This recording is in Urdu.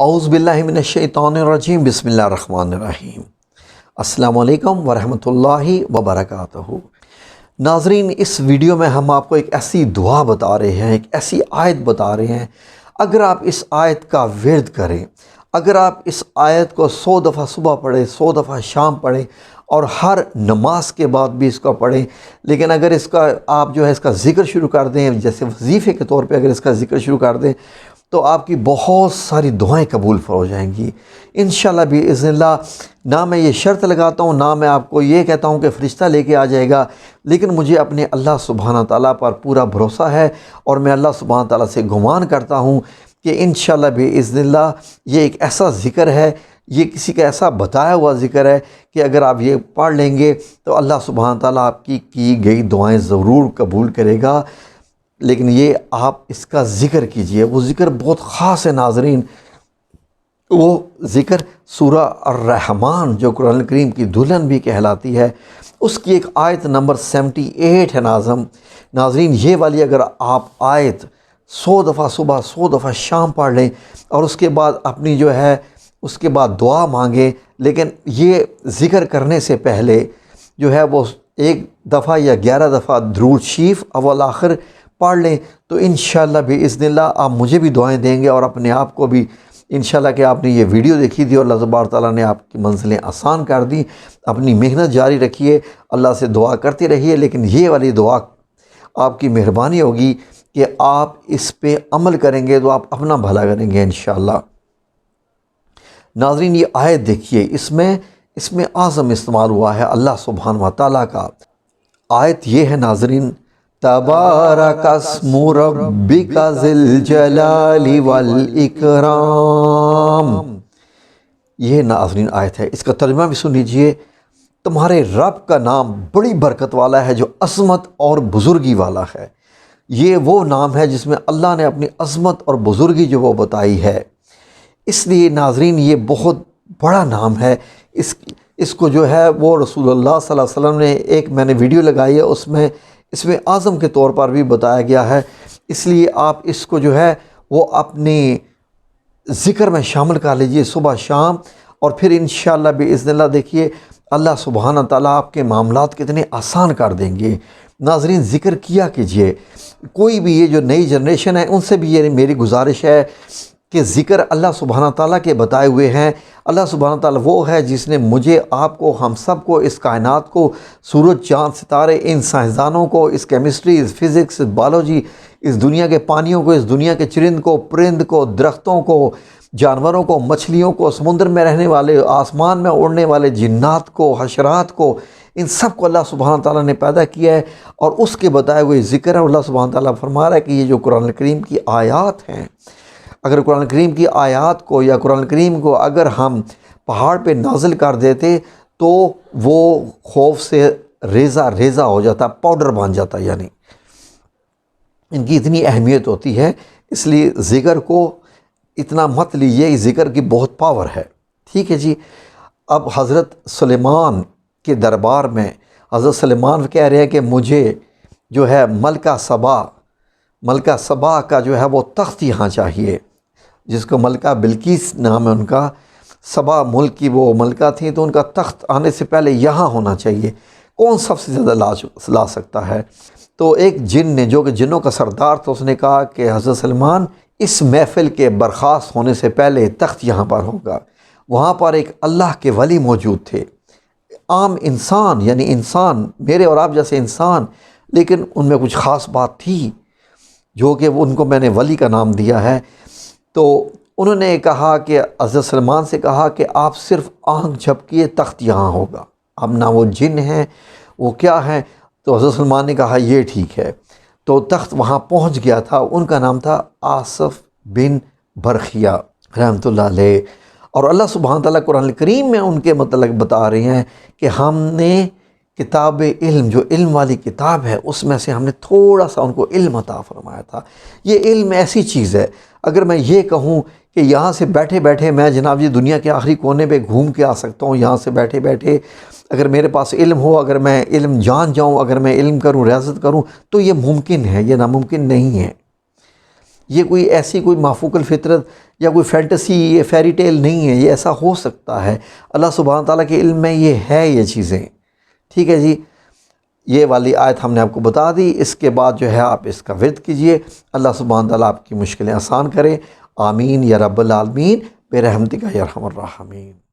اعوذ باللہ من الشیطان الرجیم بسم اللہ الرحمن الرحیم۔ السلام علیکم ورحمۃ اللہ وبرکاتہ۔ ناظرین، اس ویڈیو میں ہم آپ کو ایک ایسی دعا بتا رہے ہیں، ایک ایسی آیت بتا رہے ہیں۔ اگر آپ اس آیت کا ورد کریں، اگر آپ اس آیت کو 100 دفعہ صبح پڑھیں، 100 دفعہ شام پڑھیں اور ہر نماز کے بعد بھی اس کو پڑھیں، لیکن اگر اس کا آپ جو ہے اس کا ذکر شروع کر دیں، جیسے وظیفے کے طور پہ اگر اس کا ذکر شروع کر دیں تو آپ کی بہت ساری دعائیں قبول ہو جائیں گی انشاءاللہ باذن اللہ۔ نہ میں یہ شرط لگاتا ہوں، نہ میں آپ کو یہ کہتا ہوں کہ فرشتہ لے کے آ جائے گا، لیکن مجھے اپنے اللہ سبحانہ تعالیٰ پر پورا بھروسہ ہے اور میں اللہ سبحانہ تعالیٰ سے گمان کرتا ہوں کہ انشاءاللہ باذن اللہ یہ ایک ایسا ذکر ہے، یہ کسی کا ایسا بتایا ہوا ذکر ہے کہ اگر آپ یہ پڑھ لیں گے تو اللہ سبحانہ تعالیٰ آپ کی گئی دعائیں ضرور قبول کرے گا۔ لیکن یہ آپ اس کا ذکر کیجئے، وہ ذکر بہت خاص ہے ناظرین۔ وہ ذکر سورہ الرحمن جو قرآن کریم کی دلہن بھی کہلاتی ہے، اس کی ایک آیت نمبر 78 ہے ناظرین۔ یہ والی اگر آپ آیت 100 دفعہ صبح 100 دفعہ شام پڑھ لیں اور اس کے بعد اپنی جو ہے اس کے بعد دعا مانگیں، لیکن یہ ذکر کرنے سے پہلے جو ہے وہ 1 دفعہ یا 11 دفعہ درود شریف اول آخر پڑھ لیں تو انشاءاللہ باذن اللہ آپ مجھے بھی دعائیں دیں گے اور اپنے آپ کو بھی انشاءاللہ کہ آپ نے یہ ویڈیو دیکھی تھی اور اللہ تبارک تعالیٰ نے آپ کی منزلیں آسان کر دی۔ اپنی محنت جاری رکھیے، اللہ سے دعا کرتے رہیے، لیکن یہ والی دعا آپ کی مہربانی ہوگی کہ آپ اس پہ عمل کریں گے تو آپ اپنا بھلا کریں گے انشاءاللہ۔ ناظرین، یہ آیت دیکھیے، اس میں اعظم استعمال ہوا ہے اللہ سبحانہ و تعالیٰ کا۔ آیت یہ ہے ناظرین، تبارک اسم ربک ذی الجلال والاکرام۔ یہ ناظرین آیت ہے، اس کا ترجمہ بھی سن لیجئے۔ تمہارے رب کا نام بڑی برکت والا ہے جو عظمت اور بزرگی والا ہے۔ یہ وہ نام ہے جس میں اللہ نے اپنی عظمت اور بزرگی جو وہ بتائی ہے، اس لیے ناظرین یہ بہت بڑا نام ہے۔ اس کو جو ہے وہ رسول اللہ صلی اللہ علیہ وسلم نے ایک میں نے ویڈیو لگائی ہے، اس میں اعظم کے طور پر بھی بتایا گیا ہے، اس لیے آپ اس کو جو ہے وہ اپنی ذکر میں شامل کر لیجئے صبح شام، اور پھر انشاءاللہ باذن اللہ دیکھیے اللہ سبحانہ تعالیٰ آپ کے معاملات کتنے آسان کر دیں گے۔ ناظرین، ذکر کیا کیجئے، کوئی بھی یہ جو نئی جنریشن ہے ان سے بھی یہ میری گزارش ہے کہ ذکر اللہ سبحانہ تعالیٰ کے بتائے ہوئے ہیں۔ اللہ سبحانہ تعالیٰ وہ ہے جس نے مجھے، آپ کو، ہم سب کو، اس کائنات کو، سورج چاند ستارے، ان سائنسدانوں کو، اس کیمسٹری، اس فزکس، بایولوجی، اس دنیا کے پانیوں کو، اس دنیا کے چرند کو، پرند کو، درختوں کو، جانوروں کو، مچھلیوں کو، سمندر میں رہنے والے، آسمان میں اڑنے والے جنات کو، حشرات کو، ان سب کو اللہ سبحانہ تعالیٰ نے پیدا کیا ہے اور اس کے بتائے ہوئے ذکر ہے۔ اللہ سبحانہ تعالیٰ فرما رہا ہے کہ یہ جو قرآن کریم کی آیات ہیں، اگر قرآن کریم کی آیات کو یا قرآن کریم کو اگر ہم پہاڑ پہ نازل کر دیتے تو وہ خوف سے ریزہ ریزہ ہو جاتا، پاؤڈر بن جاتا، یعنی ان کی اتنی اہمیت ہوتی ہے۔ اس لیے ذکر کو اتنا مت لیجیے، اس ذکر کی بہت پاور ہے، ٹھیک ہے جی۔ اب حضرت سلیمان کے دربار میں حضرت سلیمان کہہ رہے ہیں کہ مجھے جو ہے ملکہ سبا کا جو ہے وہ تخت یہاں چاہیے، جس کو ملکہ بلقیس نام ہے ان کا، سبا ملک کی وہ ملکہ تھیں، تو ان کا تخت آنے سے پہلے یہاں ہونا چاہیے۔ کون سب سے زیادہ لا سکتا ہے؟ تو ایک جن نے، جو کہ جنوں کا سردار تھا، اس نے کہا کہ حضرت سلمان، اس محفل کے برخاست ہونے سے پہلے تخت یہاں پر ہوگا۔ وہاں پر ایک اللہ کے ولی موجود تھے، عام انسان، یعنی انسان، میرے اور آپ جیسے انسان، لیکن ان میں کچھ خاص بات تھی جو کہ ان کو میں نے ولی کا نام دیا ہے۔ تو انہوں نے کہا کہ حضرت سلمان سے کہا کہ آپ صرف آنکھ جھپکیے، تخت یہاں ہوگا۔ اب نہ وہ جن ہیں، وہ کیا ہیں؟ تو حضرت سلمان نے کہا یہ ٹھیک ہے، تو تخت وہاں پہنچ گیا تھا۔ ان کا نام تھا آصف بن برخیہ رحمۃ اللہ علیہ۔ اور اللہ سبحانہ تعالیٰ قرآن کریم میں ان کے متعلق بتا رہے ہیں کہ ہم نے کتاب علم، جو علم والی کتاب ہے، اس میں سے ہم نے تھوڑا سا ان کو علم عطا فرمایا تھا۔ یہ علم ایسی چیز ہے، اگر میں یہ کہوں کہ یہاں سے بیٹھے بیٹھے میں جناب یہ دنیا کے آخری کونے پہ گھوم کے آ سکتا ہوں، یہاں سے بیٹھے بیٹھے اگر میرے پاس علم ہو، اگر میں علم جان جاؤں، اگر میں علم کروں، ریاضت کروں، تو یہ ممکن ہے، یہ ناممکن نہیں ہے۔ یہ کوئی ایسی کوئی مافوق الفطرت یا کوئی فینٹسی، یہ فیری ٹیل نہیں ہے، یہ ایسا ہو سکتا ہے۔ اللہ سبحانہ تعالیٰ کے علم میں یہ ہے یہ چیزیں، ٹھیک ہے جی۔ یہ والی آیت ہم نے آپ کو بتا دی، اس کے بعد جو ہے آپ اس کا ورد کیجئے، اللہ سبحانہ تعالیٰ آپ کی مشکلیں آسان کرے۔ آمین یا رب العالمین برحمتک یا ارحم الراحمین۔